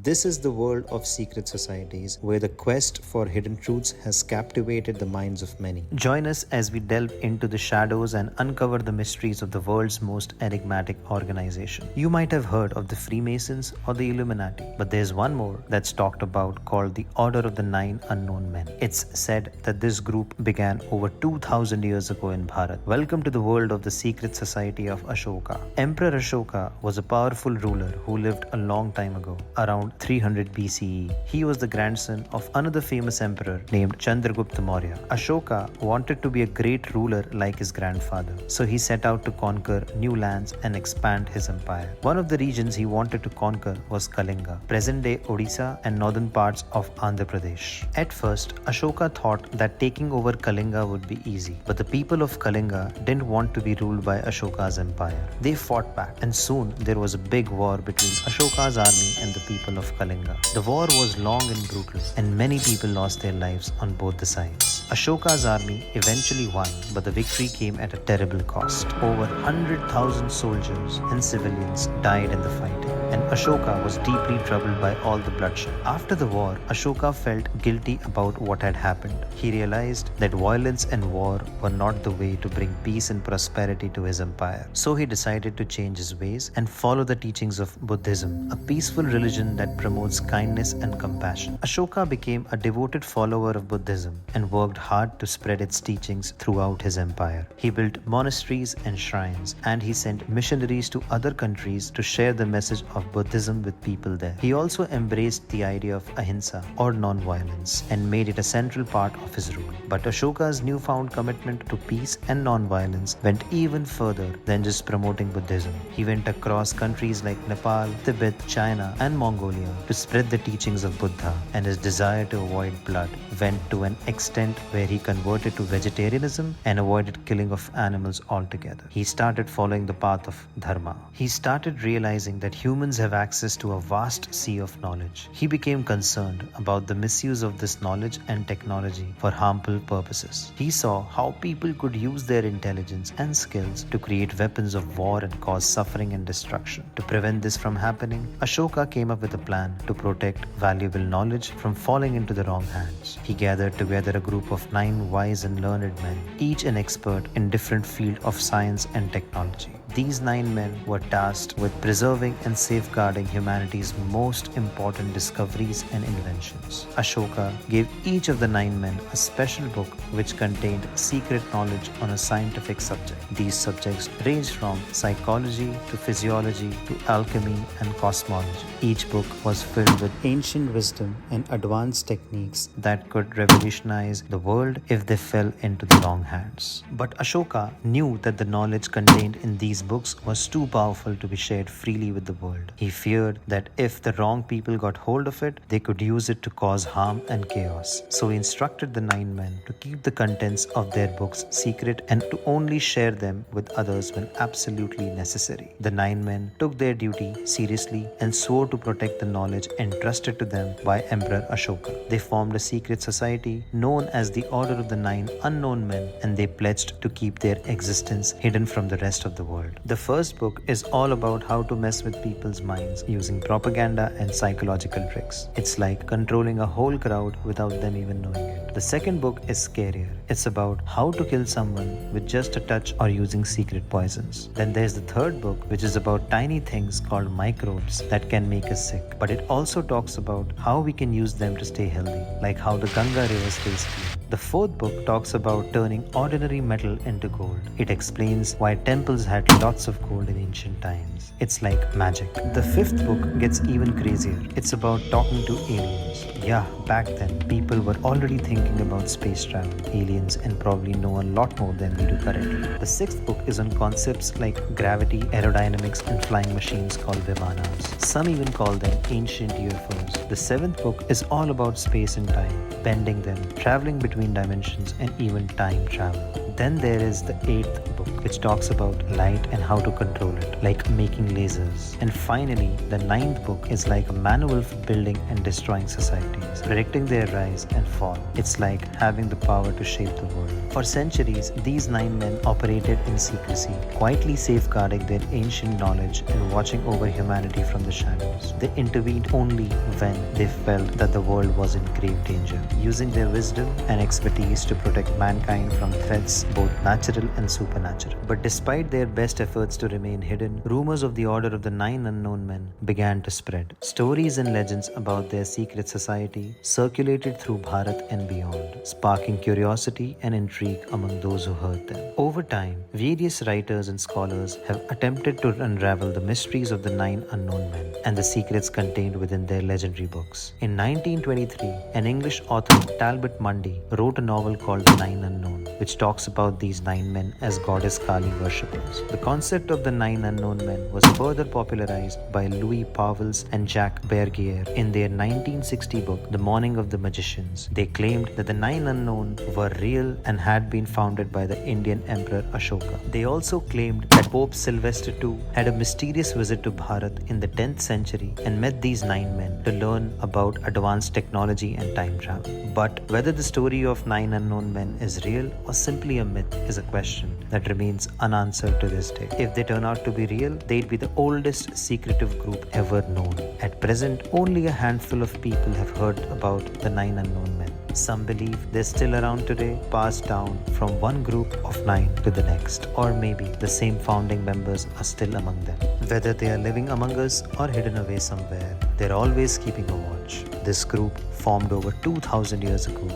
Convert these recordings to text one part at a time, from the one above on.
This is the world of secret societies where the quest for hidden truths has captivated the minds of many. Join us as we delve into the shadows and uncover the mysteries of the world's most enigmatic organization. You might have heard of the Freemasons or the Illuminati, but there's one more that's talked about called the Order of the Nine Unknown Men. It's said that this group began over 2000 years ago in Bharat. Welcome to the world of the secret society of Ashoka. Emperor Ashoka was a powerful ruler who lived a long time ago, around 300 BCE. He was the grandson of another famous emperor named Chandragupta Maurya. Ashoka wanted to be a great ruler like his grandfather, so he set out to conquer new lands and expand his empire. One of the regions he wanted to conquer was Kalinga, present-day Odisha and northern parts of Andhra Pradesh. At first, Ashoka thought that taking over Kalinga would be easy, but the people of Kalinga didn't want to be ruled by Ashoka's empire. They fought back, and soon there was a big war between Ashoka's army and the people of Kalinga. The war was long and brutal, and many people lost their lives on both the sides. Ashoka's army eventually won, but the victory came at a terrible cost. Over 100,000 soldiers and civilians died in the fighting, and Ashoka was deeply troubled by all the bloodshed. After the war, Ashoka felt guilty about what had happened. He realized that violence and war were not the way to bring peace and prosperity to his empire. So he decided to change his ways and follow the teachings of Buddhism, a peaceful religion that promotes kindness and compassion. Ashoka became a devoted follower of Buddhism and worked hard to spread its teachings throughout his empire. He built monasteries and shrines, and he sent missionaries to other countries to share the message of Buddhism with people there. He also embraced the idea of ahimsa or non-violence and made it a central part of his rule. But Ashoka's newfound commitment to peace and non-violence went even further than just promoting Buddhism. He went across countries like Nepal, Tibet, China, and Mongolia to spread the teachings of Buddha, and his desire to avoid blood went to an extent where he converted to vegetarianism and avoided killing of animals altogether. He started following the path of Dharma. He started realizing that humans have access to a vast sea of knowledge. He became concerned about the misuse of this knowledge and technology for harmful purposes. He saw how people could use their intelligence and skills to create weapons of war and cause suffering and destruction. To prevent this from happening, Ashoka came up with a plan to protect valuable knowledge from falling into the wrong hands. He gathered together a group of 9 wise and learned men, each an expert in different field of science and technology. These 9 men were tasked with preserving and safeguarding humanity's most important discoveries and inventions. Ashoka gave each of the 9 men a special book which contained secret knowledge on a scientific subject. These subjects ranged from psychology to physiology to alchemy and cosmology. Each book was filled with ancient wisdom and advanced techniques that could revolutionize the world if they fell into the wrong hands. But Ashoka knew that the knowledge contained in these books was too powerful to be shared freely with the world. He feared that if the wrong people got hold of it, they could use it to cause harm and chaos. So he instructed the 9 men to keep the contents of their books secret and to only share them with others when absolutely necessary. The 9 men took their duty seriously and swore to protect the knowledge entrusted to them by Emperor Ashoka. They formed a secret society known as the Order of the Nine Unknown Men, and they pledged to keep their existence hidden from the rest of the world. The first book is all about how to mess with people's minds using propaganda and psychological tricks. It's like controlling a whole crowd without them even knowing it. The second book is scarier. It's about how to kill someone with just a touch or using secret poisons. Then there's the third book, which is about tiny things called microbes that can make us sick. But it also talks about how we can use them to stay healthy, like how the Ganga river stays clean. The fourth book talks about turning ordinary metal into gold. It explains why temples had lots of gold in ancient times. It's like magic. The fifth book gets even crazier. It's about talking to aliens. Yeah, back then, people were already thinking about space travel, aliens, and probably know a lot more than we do currently. The sixth book is on concepts like gravity, aerodynamics, and flying machines called vimanas. Some even call them ancient UFOs. The seventh book is all about space and time, bending them, traveling between dimensions, and even time travel. Then there is the 8th book, which talks about light and how to control it, like making lasers. And finally, the 9th book is like a manual for building and destroying societies, predicting their rise and fall. It's like having the power to shape the world. For centuries, these 9 men operated in secrecy, quietly safeguarding their ancient knowledge and watching over humanity from the shadows. They intervened only when they felt that the world was in grave danger, using their wisdom and expertise to protect mankind from threats both natural and supernatural. But despite their best efforts to remain hidden, rumors of the Order of the 9 Unknown Men began to spread. Stories and legends about their secret society circulated through Bharat and beyond, sparking curiosity and intrigue among those who heard them. Over time, various writers and scholars have attempted to unravel the mysteries of the 9 unknown men and the secrets contained within their legendary books. In 1923, an English author, Talbot Mundy, wrote a novel called The 9 Unknown, which talks about these 9 men as goddess Kali worshippers. The concept of the 9 unknown men was further popularized by Louis Pauwels and Jacques Bergier in their 1960 book, The Morning of the Magicians. They claimed that the 9 unknown were real and had been founded by the Indian Emperor Ashoka. They also claimed that Pope Sylvester II had a mysterious visit to Bharat in the 10th century and met these 9 men to learn about advanced technology and time travel. But whether the story of 9 unknown men is real or simply a myth is a question that remains unanswered to this day. If they turn out to be real, they'd be the oldest secretive group ever known. At present, only a handful of people have heard about the 9 unknown men. Some believe they're still around today, passed down from one group of 9 to the next. Or maybe the same founding members are still among them. Whether they are living among us or hidden away somewhere, they're always keeping a watch. This group, formed over 2000 years ago,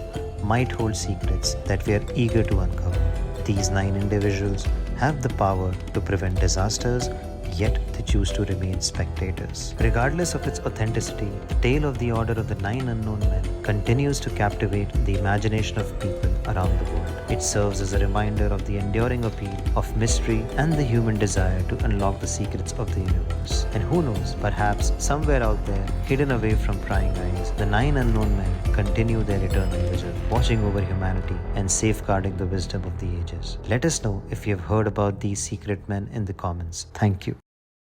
might hold secrets that we are eager to uncover. These 9 individuals have the power to prevent disasters, yet they choose to remain spectators. Regardless of its authenticity, the tale of the Order of the 9 Unknown Men continues to captivate the imagination of people around the world. It serves as a reminder of the enduring appeal of mystery and the human desire to unlock the secrets of the universe. And who knows, perhaps somewhere out there, hidden away from prying eyes, the 9 unknown men continue their eternal vigil, watching over humanity and safeguarding the wisdom of the ages. Let us know if you have heard about these secret men in the comments. Thank you.